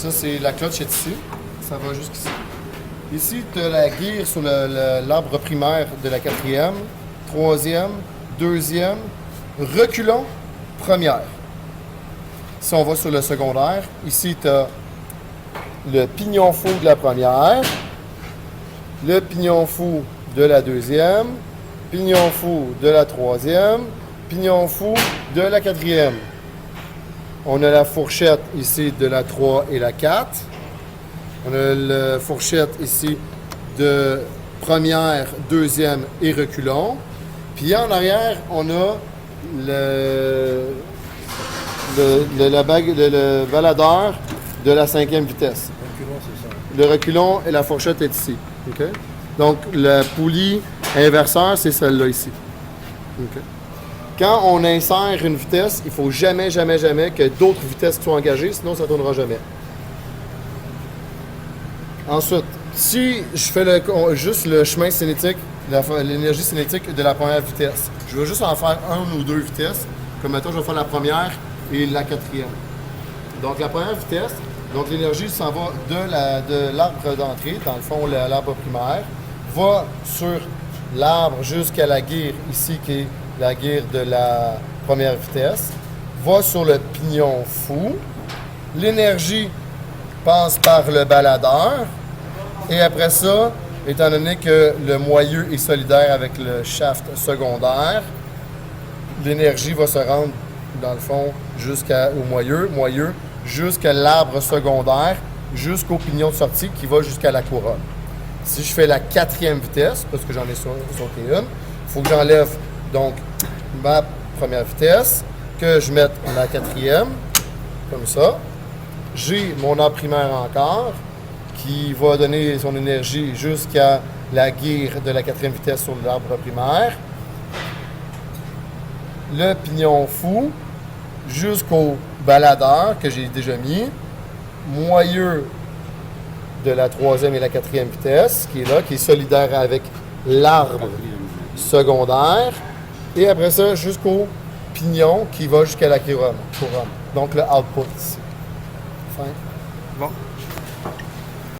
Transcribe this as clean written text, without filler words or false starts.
Ça, c'est la cloche est ici. Ça va jusqu'ici. Ici, tu as la guire sur l'arbre primaire de la quatrième, troisième, deuxième, reculons, première. Si on va sur le secondaire, ici, tu as le pignon fou de la première, le pignon fou de la deuxième, pignon fou de la troisième, pignon fou de la quatrième. On a la fourchette ici de la 3 et la 4. On a la fourchette ici de première, deuxième et reculons. Puis en arrière, on a le baladeur de la 5e vitesse. Reculons, c'est ça. Le reculon et la fourchette est ici. Okay? Donc, la poulie inverseur, c'est celle-là ici. Okay? Quand on insère une vitesse, il ne faut jamais, jamais, jamais que d'autres vitesses soient engagées, sinon ça ne tournera jamais. Ensuite, si je fais juste le chemin cinétique, l'énergie cinétique de la première vitesse, je vais juste en faire une ou deux vitesses. Comme maintenant, je vais faire la première et la quatrième. Donc, la première vitesse, donc l'énergie s'en va de l'arbre d'entrée, dans le fond, l'arbre primaire, va sur l'arbre jusqu'à la guire ici, qui est la guire de la première vitesse, va sur le pignon fou. L'énergie passe par le baladeur. Et après ça, étant donné que le moyeu est solidaire avec le shaft secondaire, l'énergie va se rendre, dans le fond, jusqu'au moyeu, jusqu'à l'arbre secondaire, jusqu'au pignon de sortie qui va jusqu'à la couronne. Si je fais la quatrième vitesse, parce que j'en ai sauté une, il faut que j'enlève donc ma première vitesse, que je mette la quatrième, comme ça. J'ai mon arbre primaire encore, qui va donner son énergie jusqu'à la guire de la quatrième vitesse sur l'arbre primaire. Le pignon fou jusqu'au baladeur que j'ai déjà mis. Moyeu de la troisième et la quatrième vitesse, qui est là, qui est solidaire avec l'arbre secondaire. Et après ça, jusqu'au pignon qui va jusqu'à la couronne. Donc le output ici. Fin. Bon.